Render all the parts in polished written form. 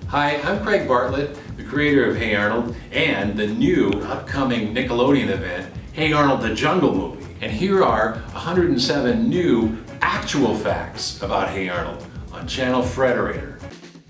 Hi, I'm Craig Bartlett, the creator of Hey Arnold, and the new upcoming Nickelodeon event, Hey Arnold the Jungle Movie. And here are 107 new actual facts about Hey Arnold on channel Frederator.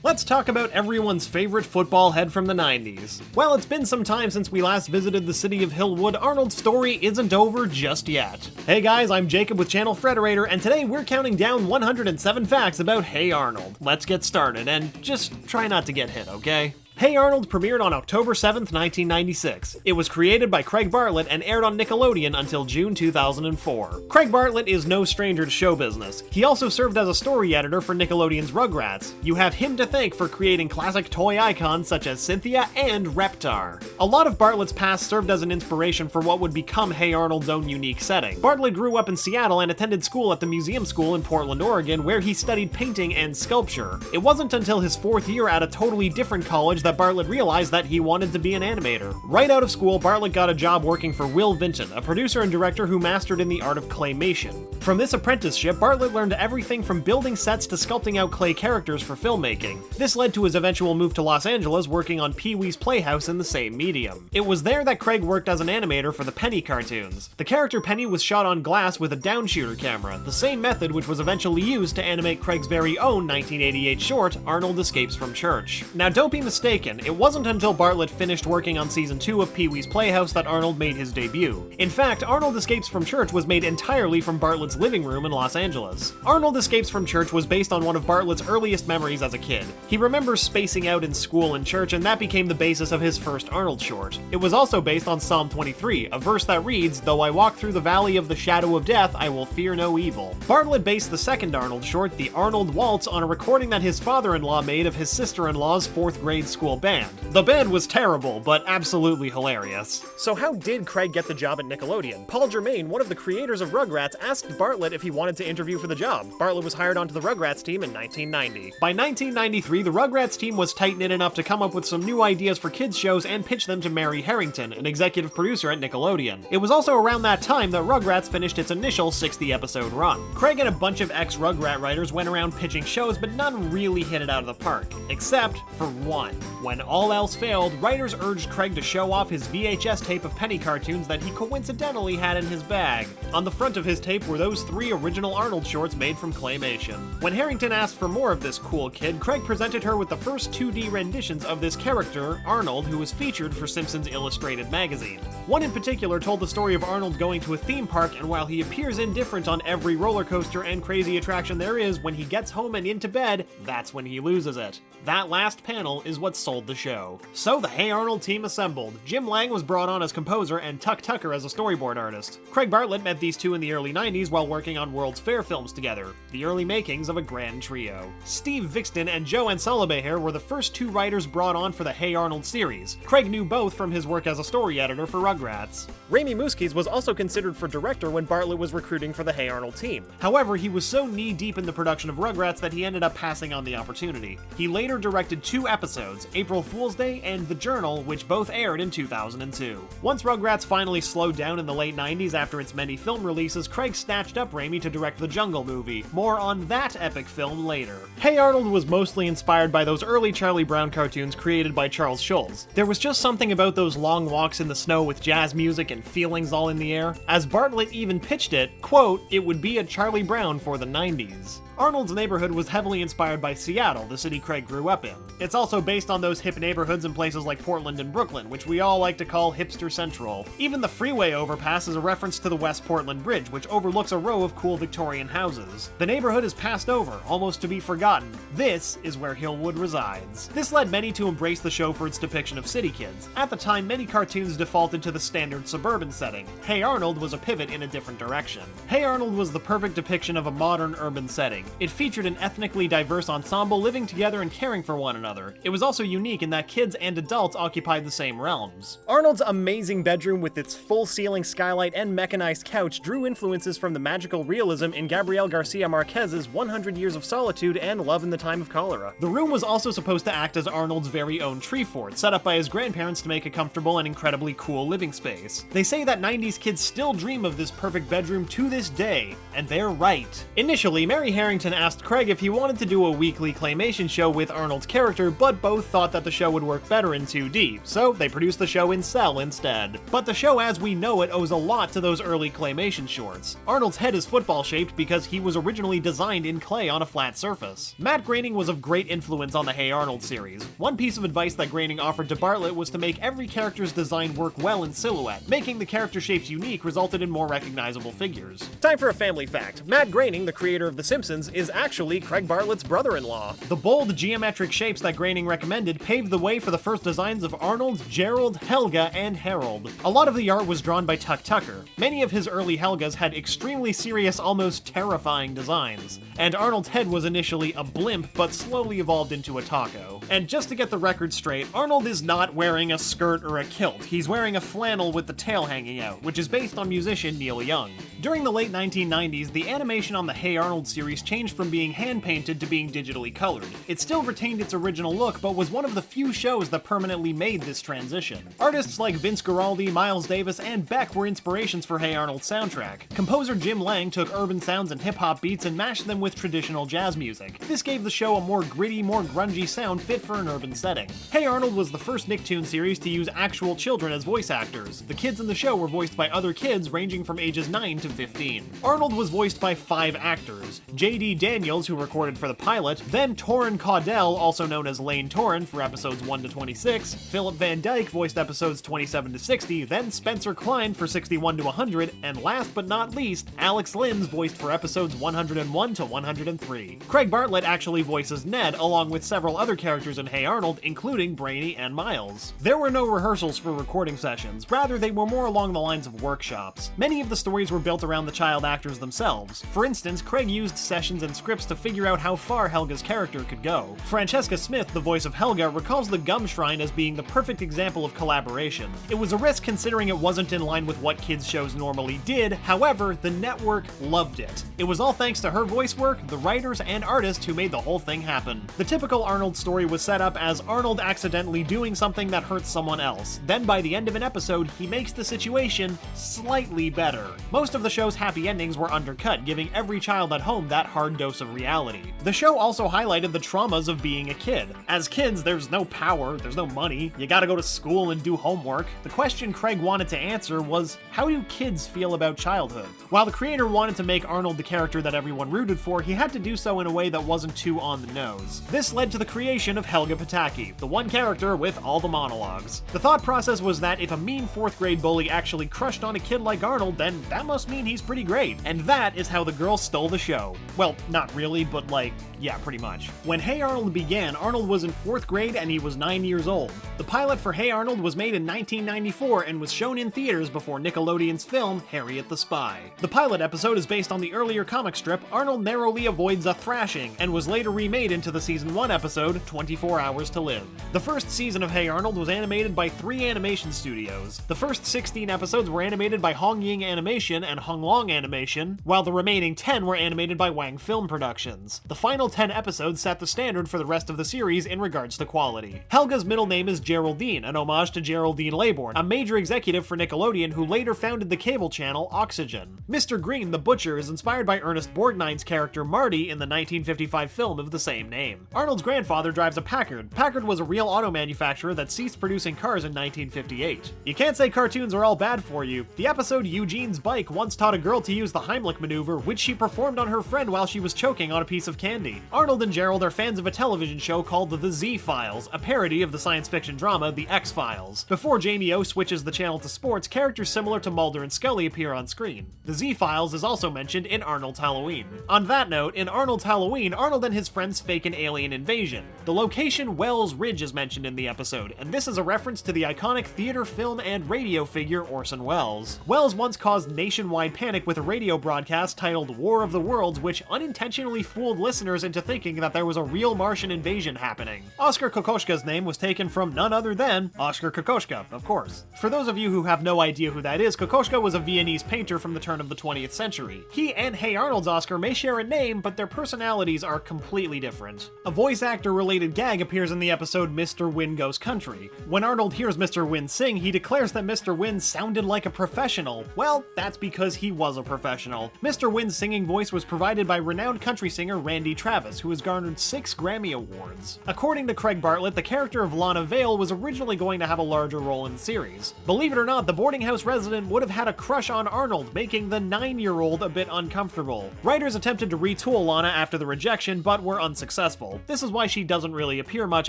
Let's talk about everyone's favorite football head from the 90s. Well, it's been some time since we last visited the city of Hillwood. Arnold's story isn't over just yet. Hey guys, I'm Jacob with channel Frederator, and today we're counting down 107 facts about Hey Arnold. Let's get started, and just try not to get hit, okay? Hey Arnold premiered on October 7th, 1996. It was created by Craig Bartlett and aired on Nickelodeon until June 2004. Craig Bartlett is no stranger to show business. He also served as a story editor for Nickelodeon's Rugrats. You have him to thank for creating classic toy icons such as Cynthia and Reptar. A lot of Bartlett's past served as an inspiration for what would become Hey Arnold's own unique setting. Bartlett grew up in Seattle and attended school at the Museum School in Portland, Oregon, where he studied painting and sculpture. It wasn't until his fourth year at a totally different college that Bartlett realized that he wanted to be an animator. Right out of school, Bartlett got a job working for VINTON, a producer and director who mastered in the art of claymation. From this apprenticeship, Bartlett learned everything from building sets to sculpting out clay characters for filmmaking. This led to his eventual move to Los Angeles, working on Pee-wee's Playhouse in the same medium. It was there that Craig worked as an animator for the Penny cartoons. The character Penny was shot on glass with a downshooter camera, the same method which was eventually used to animate Craig's very own 1988 short, Arnold Escapes from Church. Now don't be mistaken, it wasn't until Bartlett finished working on season 2 of Pee-wee's Playhouse that Arnold made his debut. In fact, Arnold Escapes from Church was made entirely from Bartlett's living room in Los Angeles. Arnold Escapes from Church was based on one of Bartlett's earliest memories as a kid. He remembers spacing out in school and church, and that became the basis of his first Arnold short. It was also based on Psalm 23, a verse that reads, "Though I walk through the valley of the shadow of death, I will fear no evil." Bartlett based the second Arnold short, The Arnold Waltz, on a recording that his father-in-law made of his sister-in-law's 4th grade school band. The band was terrible, but absolutely hilarious. So how did Craig get the job at Nickelodeon? Paul Germain, one of the creators of Rugrats, asked Bartlett if he wanted to interview for the job. Bartlett was hired onto the Rugrats team in 1990. By 1993, the Rugrats team was tight-knit enough to come up with some new ideas for kids shows and pitch them to Mary Harrington, an executive producer at Nickelodeon. It was also around that time that Rugrats finished its initial 60-episode run. Craig and a bunch of ex-Rugrat writers went around pitching shows, but none really hit it out of the park. Except for one. When all else failed, writers urged Craig to show off his VHS tape of Penny cartoons that he coincidentally had in his bag. On the front of his tape were those 3 original Arnold shorts made from claymation. When Harrington asked for more of this cool kid, Craig presented her with the first 2D renditions of this character, Arnold, who was featured for Simpsons Illustrated magazine. One in particular told the story of Arnold going to a theme park, and while he appears indifferent on every roller coaster and crazy attraction there is, when he gets home and into bed, that's when he loses it. That last panel is what sold the show. So the Hey Arnold team assembled. Jim Lang was brought on as composer and Tuck Tucker as a storyboard artist. Craig Bartlett met these two in the early 90s while working on World's Fair films together, the early makings of a grand trio. Steve Vixton and Joe Ansalabeher were the first 2 writers brought on for the Hey Arnold series. Craig knew both from his work as a story editor for Rugrats. Raimi Muskies was also considered for director when Bartlett was recruiting for the Hey Arnold team. However, he was so knee-deep in the production of Rugrats that he ended up passing on the opportunity. He later directed 2 episodes, April Fool's Day and The Journal, which both aired in 2002. Once Rugrats finally slowed down in the late 90s after its many film releases, Craig snatched up Raimi to direct The Jungle Movie. More on that epic film later. Hey Arnold was mostly inspired by those early Charlie Brown cartoons created by Charles Schulz. There was just something about those long walks in the snow with jazz music and feelings all in the air. As Bartlett even pitched it, quote, "It would be a Charlie Brown for the 90s." Arnold's neighborhood was heavily inspired by Seattle, the city Craig grew up in. It's also based on those hip neighborhoods in places like Portland and Brooklyn, which we all like to call hipster central. Even the freeway overpass is a reference to the West Portland Bridge, which overlooks a row of cool Victorian houses. The neighborhood is passed over, almost to be forgotten. This is where Hillwood resides. This led many to embrace the show for its depiction of city kids. At the time, many cartoons defaulted to the standard suburban setting. Hey Arnold was a pivot in a different direction. Hey Arnold was the perfect depiction of a modern urban setting. It featured an ethnically diverse ensemble living together and caring for one another. It was also unique in that kids and adults occupied the same realms. Arnold's amazing bedroom with its full-ceiling skylight and mechanized couch drew influences from the magical realism in Gabriel Garcia Marquez's 100 Years of Solitude and Love in the Time of Cholera. The room was also supposed to act as Arnold's very own tree fort, set up by his grandparents to make a comfortable and incredibly cool living space. They say that 90s kids still dream of this perfect bedroom to this day, and they're right. Initially, Mary Harrington Harrington asked Craig if he wanted to do a weekly claymation show with Arnold's character, but both thought that the show would work better in 2D, so they produced the show in cell instead. But the show as we know it owes a lot to those early claymation shorts. Arnold's head is football-shaped because he was originally designed in clay on a flat surface. Matt Groening was of great influence on the Hey Arnold series. One piece of advice that Groening offered to Bartlett was to make every character's design work well in silhouette. Making the character shapes unique resulted in more recognizable figures. Time for a family fact. Matt Groening, the creator of The Simpsons, is actually Craig Bartlett's brother-in-law. The bold, geometric shapes that Groening recommended paved the way for the first designs of Arnold, Gerald, Helga, and Harold. A lot of the art was drawn by Tuck Tucker. Many of his early Helgas had extremely serious, almost terrifying designs. And Arnold's head was initially a blimp, but slowly evolved into a taco. And just to get the record straight, Arnold is not wearing a skirt or a kilt. He's wearing a flannel with the tail hanging out, which is based on musician Neil Young. During the late 1990s, the animation on the Hey Arnold series changed from being hand-painted to being digitally colored. It still retained its original look, but was one of the few shows that permanently made this transition. Artists like Vince Guaraldi, Miles Davis, and Beck were inspirations for Hey Arnold's soundtrack. Composer Jim Lang took urban sounds and hip-hop beats and mashed them with traditional jazz music. This gave the show a more gritty, more grungy sound fit for an urban setting. Hey Arnold was the first Nicktoon series to use actual children as voice actors. The kids in the show were voiced by other kids ranging from ages 9 to 15. Arnold was voiced by 5 actors: J.D. Daniels, who recorded for the pilot, then TORAN CAUDELL, also known as Lane Torran, for episodes 1 to 26, Philip Van Dyke voiced episodes 27 to 60, then Spencer Klein for 61 to 100, and last but not least, Alex Linz voiced for episodes 101 to 103. Craig Bartlett actually voices Ned, along with several other characters in Hey Arnold, including Brainy and Miles. There were no rehearsals for recording sessions, rather they were more along the lines of workshops. Many of the stories were built around the child actors themselves. For instance, Craig used sessions and scripts to figure out how far Helga's character could go. Francesca Smith, the voice of Helga, recalls the Gum Shrine as being the perfect example of collaboration. It was a risk considering it wasn't in line with what kids shows normally did, however, the network loved it. It was all thanks to her voice work, the writers, and artists who made the whole thing happen. The typical Arnold story was set up as Arnold accidentally doing something that hurts someone else. Then by the end of an episode, he makes the situation slightly better. Most of the show's happy endings were undercut, giving every child at home that hard dose of reality. The show also highlighted the traumas of being a kid. As kids, there's no power, there's no money, you gotta go to school and do homework. The question Craig wanted to answer was, how do kids feel about childhood? While the creator wanted to make Arnold the character that everyone rooted for, he had to do so in a way that wasn't too on the nose. This led to the creation of Helga Pataki, the one character with all the monologues. The thought process was that if a mean 4th grade bully actually crushed on a kid like Arnold, then that must mean he's pretty great. And that is how the girls stole the show. Well, not really, but like, yeah, pretty much. When Hey Arnold began, Arnold was in 4th grade and he was 9 years old. The pilot for Hey Arnold was made in 1994 and was shown in theaters before Nickelodeon's film Harriet the Spy. The pilot episode is based on the earlier comic strip Arnold Narrowly Avoids a Thrashing and was later remade into the season 1 episode 24 Hours to Live. The first season of Hey Arnold was animated by 3 animation studios. The first 16 episodes were animated by Hong Ying Animation and Hung Long Animation, while the remaining 10 were animated by Wang Film Productions. The final 10 episodes set the standard for the rest of the series in regards to quality. Helga's middle name is Geraldine, an homage to Geraldine Laybourne, a major executive for Nickelodeon who later founded the cable channel Oxygen. Mr. Green, the butcher, is inspired by Ernest Borgnine's character Marty in the 1955 film of the same name. Arnold's grandfather drives a Packard. Packard was a real auto manufacturer that ceased producing cars in 1958. You can't say cartoons are all bad for you. The episode Eugene's Bike once taught a girl to use the Heimlich maneuver, which she performed on her friend while she was choking on a piece of candy. Arnold and Gerald are fans of a television show called The Z-Files, a parody of the science fiction drama The X-Files. Before Jamie O switches the channel to sports, characters similar to Mulder and Scully appear on screen. The Z-Files is also mentioned in Arnold's Halloween. On that note, in Arnold's Halloween, Arnold and his friends fake an alien invasion. The location Wells Ridge is mentioned in the episode, and this is a reference to the iconic theater, film, and radio figure Orson Welles. Welles once caused nationwide panic with a radio broadcast titled War of the Worlds, which unintentionally fooled listeners into thinking that there was a real Martian invasion happening. Oskar Kokoschka's name was taken from none other than Oskar Kokoschka, of course. For those of you who have no idea who that is, Kokoschka was a Viennese painter from the turn of the 20th century. He and Hey Arnold's Oskar may share a name, but their personalities are completely different. A voice actor-related gag appears in the episode Mr. Wynn Goes Country. When Arnold hears Mr. Wynn sing, he declares that Mr. Wynn sounded like a professional. Well, that's because he was a professional. Mr. Wynn's singing voice was provided by renowned country singer Randy Travis, who has garnered 6 Grammy Awards. According to Craig Bartlett, the character of Lana Vale was originally going to have a larger role in the series. Believe it or not, the boarding house resident would have had a crush on Arnold, making the 9-year-old a bit uncomfortable. Writers attempted to retool Lana after the rejection, but were unsuccessful. This is why she doesn't really appear much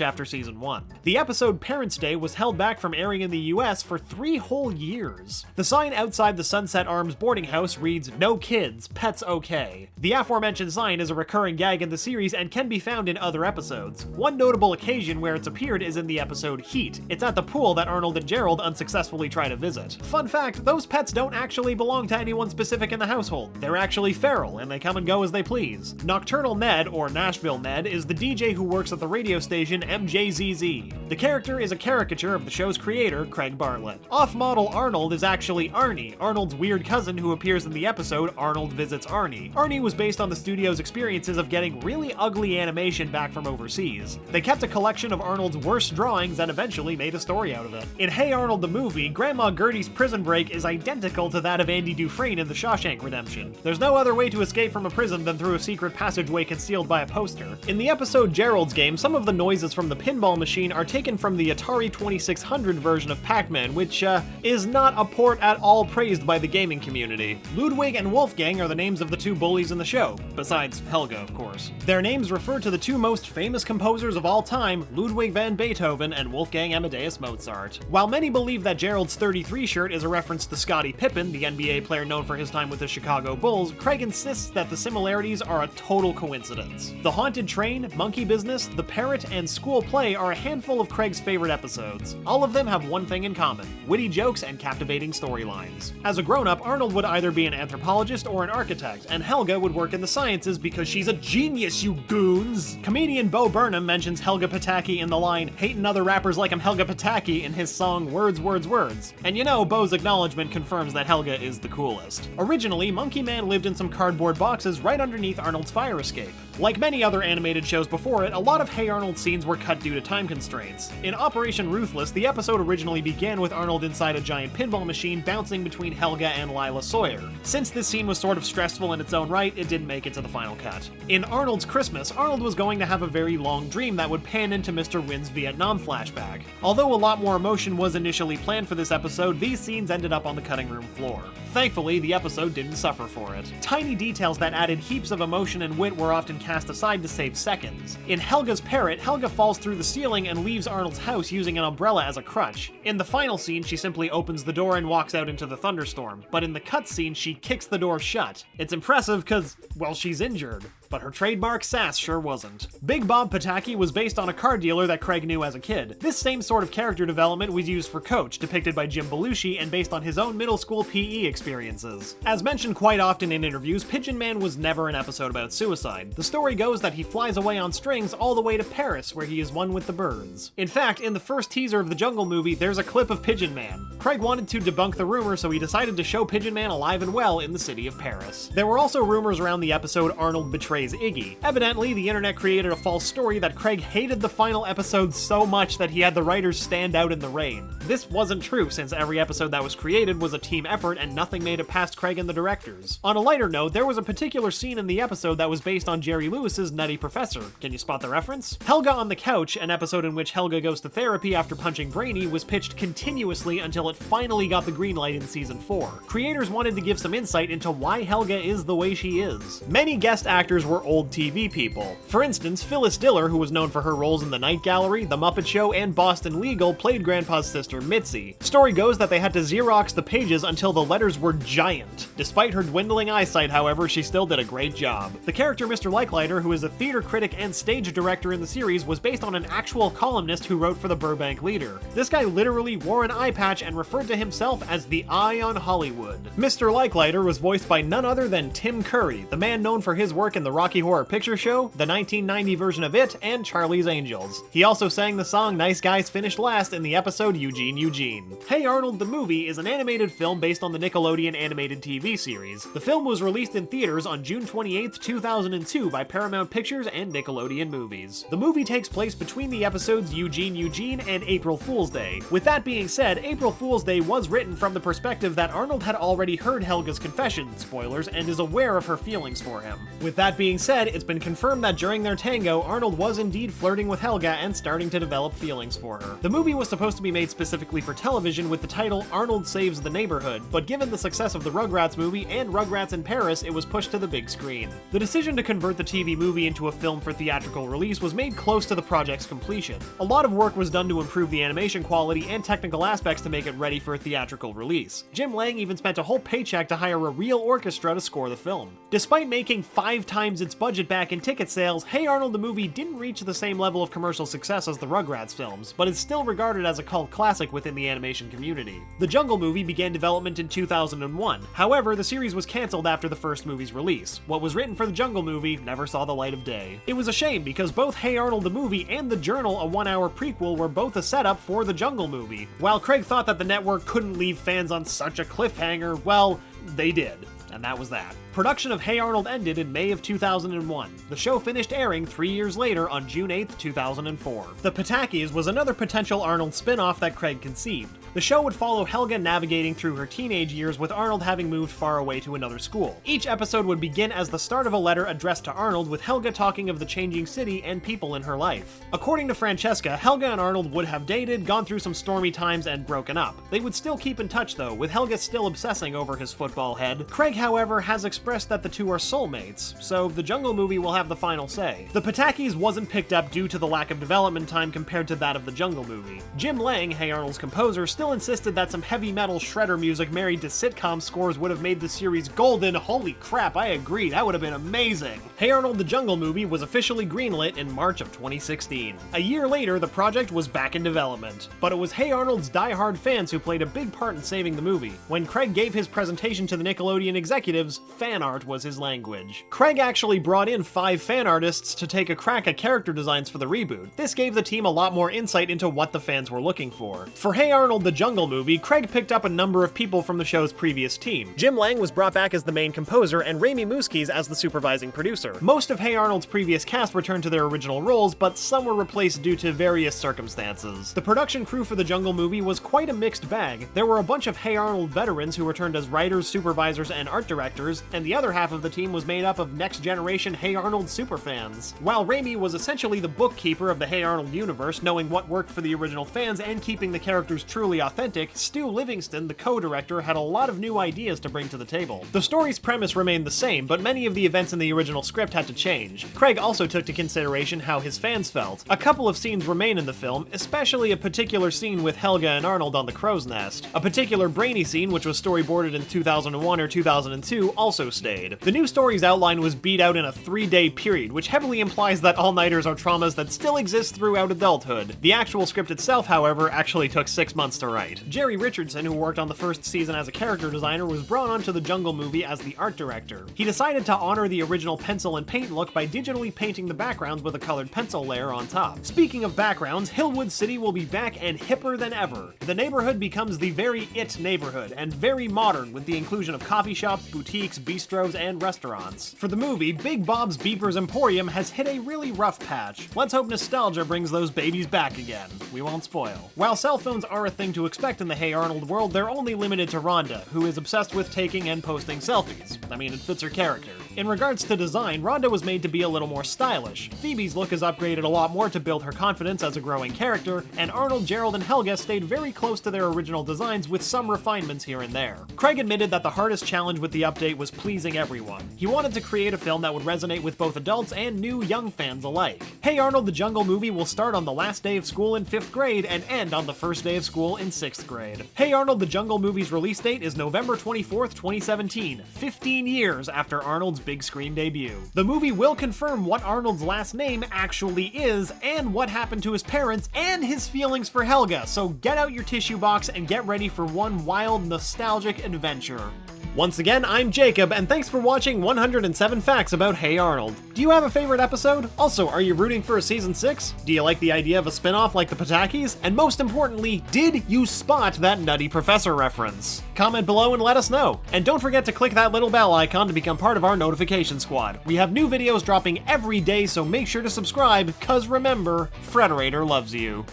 after season 1. The episode Parents' Day was held back from airing in the US for 3 whole years. The sign outside the Sunset Arms boarding house reads, "No kids, pets okay." The aforementioned sign is a recurring gag in the series and can be found in other episodes. One notable occasion where it's appeared is in the episode Heat. It's at the pool that Arnold and Gerald unsuccessfully try to visit. Fun fact, those pets don't actually belong to anyone specific in the household. They're actually feral, and they come and go as they please. Nocturnal Ned, or Nashville Ned, is the DJ who works at the radio station MJZZ. The character is a caricature of the show's creator, Craig Bartlett. Off-model Arnold is actually Arnie, Arnold's weird cousin who appears in the episode Arnold Visits Arnie. Arnie was based on the studio's experiences of getting really ugly animation back from overseas. They kept a collection of Arnold's worst drawings and eventually made a story out of it. In Hey Arnold the movie, Grandma Gertie's prison break is identical to that of Andy Dufresne in The Shawshank Redemption. There's no other way to escape from a prison than through a secret passageway concealed by a poster. In the episode Gerald's Game, some of the noises from the pinball machine are taken from the Atari 2600 version of Pac-Man, which is not a port at all praised by the gaming community. Ludwig and Wolfgang are the names of the 2 bullies in the show, besides Helga, of course. Their names refer to the 2 most famous composers of all time, Ludwig van Beethoven and Wolfgang Amadeus Mozart. While many believe that Gerald's 33 shirt is a reference to Scottie Pippen, the NBA player known for his time with the Chicago Bulls, Craig insists that the similarities are a total coincidence. The Haunted Train, Monkey Business, The Parrot, and School Play are a handful of Craig's favorite episodes. All of them have one thing in common: witty jokes and captivating storylines. As a grown-up, Arnold would either be an anthropologist or an architect, and Helga would work in the sciences because she's a genius, you goons! Comedian Bo Burnham mentions Helga Pataki in the line, "Hatin' other rappers like I'm Helga Pataki" in his song Words, Words, Words. And you know, Bo's acknowledgement confirms that Helga is the coolest. Originally, Monkey Man lived in some cardboard boxes right underneath Arnold's fire escape. Like many other animated shows before it, a lot of Hey Arnold scenes were cut due to time constraints. In Operation Ruthless, the episode originally began with Arnold inside a giant pinball machine bouncing between Helga and Lila Sawyer. Since this scene was sort of stressful in its own right, it didn't make it to the final cut. In Arnold's Christmas, Arnold was going to have a very long dream that would pan into Mr. Wynn's Vietnam flashback. Although a lot more emotion was initially planned for this episode, these scenes ended up on the cutting room floor. Thankfully, the episode didn't suffer for it. Tiny details that added heaps of emotion and wit were often cast aside to save seconds. In Helga's Parrot, Helga falls through the ceiling and leaves Arnold's house using an umbrella as a crutch. In the final scene, she simply opens the door and walks out into the thunderstorm, but in the cutscene, she kicks the door shut. It's impressive because, well, she's injured. But her trademark sass sure wasn't. Big Bob Pataki was based on a car dealer that Craig knew as a kid. This same sort of character development was used for Coach, depicted by Jim Belushi and based on his own middle school PE experiences. As mentioned quite often in interviews, Pigeon Man was never an episode about suicide. The story goes that he flies away on strings all the way to Paris, where he is one with the birds. In fact, in the first teaser of the Jungle movie, there's a clip of Pigeon Man. Craig wanted to debunk the rumor, so he decided to show Pigeon Man alive and well in the city of Paris. There were also rumors around the episode Arnold betrays Iggy. Evidently, the internet created a false story that Craig hated the final episode so much that he had the writers stand out in the rain. This wasn't true, since every episode that was created was a team effort and nothing made it past Craig and the directors. On a lighter note, there was a particular scene in the episode that was based on Jerry Lewis's Nutty Professor. Can you spot the reference? Helga on the Couch, an episode in which Helga goes to therapy after punching Brainy, was pitched continuously until it finally got the green light in season 4. Creators wanted to give some insight into why Helga is the way she is. Many guest actors were old TV people. For instance, Phyllis Diller, who was known for her roles in The Night Gallery, The Muppet Show, and Boston Legal, played Grandpa's sister Mitzi. Story goes that they had to Xerox the pages until the letters were giant. Despite her dwindling eyesight, however, she still did a great job. The character Mr. Likelighter, who is a theater critic and stage director in the series, was based on an actual columnist who wrote for the Burbank Leader. This guy literally wore an eye patch and referred to himself as the Eye on Hollywood. Mr. Likelighter was voiced by none other than Tim Curry, the man known for his work in the Rocky Horror Picture Show, the 1990 version of It, and Charlie's Angels. He also sang the song Nice Guys Finished Last in the episode Eugene Eugene. Hey Arnold the Movie is an animated film based on the Nickelodeon animated TV series. The film was released in theaters on June 28, 2002 by Paramount Pictures and Nickelodeon Movies. The movie takes place between the episodes Eugene Eugene and April Fool's Day. With that being said, April Fool's Day was written from the perspective that Arnold had already heard Helga's confession, spoilers, and is aware of her feelings for him. With that being said, it's been confirmed that during their tango, Arnold was indeed flirting with Helga and starting to develop feelings for her. The movie was supposed to be made specifically for television with the title Arnold Saves the Neighborhood, but given the success of the Rugrats movie and Rugrats in Paris, it was pushed to the big screen. The decision to convert the TV movie into a film for theatrical release was made close to the project's completion. A lot of work was done to improve the animation quality and technical aspects to make it ready for a theatrical release. Jim Lang even spent a whole paycheck to hire a real orchestra to score the film. Despite making 5 times its budget back in ticket sales, Hey Arnold the Movie didn't reach the same level of commercial success as the Rugrats films, but is still regarded as a cult classic within the animation community. The Jungle Movie began development in 2001. However, the series was cancelled after the first movie's release. What was written for the Jungle Movie never saw the light of day. It was a shame because both Hey Arnold the Movie and The Journal, a 1-hour prequel, were both a setup for the Jungle Movie. While Craig thought that the network couldn't leave fans on such a cliffhanger, well, they did. And that was that. Production of Hey Arnold ended in May of 2001. The show finished airing 3 years later on June 8, 2004. The Patakis was another potential Arnold spin-off that Craig conceived. The show would follow Helga navigating through her teenage years with Arnold having moved far away to another school. Each episode would begin as the start of a letter addressed to Arnold, with Helga talking of the changing city and people in her life. According to Francesca, Helga and Arnold would have dated, gone through some stormy times, and broken up. They would still keep in touch though, with Helga still obsessing over his football head. Craig, however, has expressed that the two are soulmates, so the Jungle Movie will have the final say. The Patakis wasn't picked up due to the lack of development time compared to that of the Jungle Movie. Jim Lang, Hey Arnold's composer, still insisted that some heavy metal shredder music married to sitcom scores would have made the series golden. Holy crap, I agree, that would have been amazing. Hey Arnold the Jungle Movie was officially greenlit in March of 2016. A year later, the project was back in development, but it was Hey Arnold's die-hard fans who played a big part in saving the movie. When Craig gave his presentation to the Nickelodeon executives, fan art was his language. Craig actually brought in 5 fan artists to take a crack at character designs for the reboot. This gave the team a lot more insight into what the fans were looking for. For Hey Arnold the Jungle Movie, Craig picked up a number of people from the show's previous team. Jim Lang was brought back as the main composer and Raimi Muskies as the supervising producer. Most of Hey Arnold's previous cast returned to their original roles, but some were replaced due to various circumstances. The production crew for the Jungle Movie was quite a mixed bag. There were a bunch of Hey Arnold veterans who returned as writers, supervisors, and art directors, and the other half of the team was made up of next-generation Hey Arnold superfans. While Raimi was essentially the bookkeeper of the Hey Arnold universe, knowing what worked for the original fans and keeping the characters truly authentic, Stu Livingston, the co-director, had a lot of new ideas to bring to the table. The story's premise remained the same, but many of the events in the original script had to change. Craig also took into consideration how his fans felt. A couple of scenes remain in the film, especially a particular scene with Helga and Arnold on the crow's nest. A particular brainy scene, which was storyboarded in 2001 or 2002, also stayed. The new story's outline was beat out in a 3-day period, which heavily implies that all-nighters are traumas that still exist throughout adulthood. The actual script itself, however, actually took 6 months to write. Jerry Richardson, who worked on the first season as a character designer, was brought onto the Jungle Movie as the art director. He decided to honor the original pencil and paint look by digitally painting the backgrounds with a colored pencil layer on top. Speaking of backgrounds, Hillwood City will be back and hipper than ever. The neighborhood becomes the very it neighborhood, and very modern, with the inclusion of coffee shops, boutiques, bistros, and restaurants. For the movie, Big Bob's Beepers Emporium has hit a really rough patch. Let's hope nostalgia brings those babies back again. We won't spoil. While cell phones are a thing to expect in the Hey Arnold world, they're only limited to Rhonda, who is obsessed with taking and posting selfies. I mean, it fits her character. In regards to design, Rhonda was made to be a little more stylish. Phoebe's look is upgraded a lot more to build her confidence as a growing character, and Arnold, Gerald, and Helga stayed very close to their original designs with some refinements here and there. Craig admitted that the hardest challenge with the update was pleasing everyone. He wanted to create a film that would resonate with both adults and new young fans alike. Hey Arnold the Jungle Movie will start on the last day of school in 5th grade and end on the first day of school in 6th grade. Hey Arnold the Jungle Movie's release date is November 24th, 2017, 15 years after Arnold's big screen debut. The movie will confirm what Arnold's last name actually is, and what happened to his parents, and his feelings for Helga, so get out your tissue box and get ready for one wild, nostalgic adventure. Once again, I'm Jacob, and thanks for watching 107 Facts About Hey Arnold. Do you have a favorite episode? Also, are you rooting for a season 6? Do you like the idea of a spin-off like the Patakis? And most importantly, did you spot that Nutty Professor reference? Comment below and let us know. And don't forget to click that little bell icon to become part of our notification squad. We have new videos dropping every day, so make sure to subscribe, cause remember, Frederator loves you.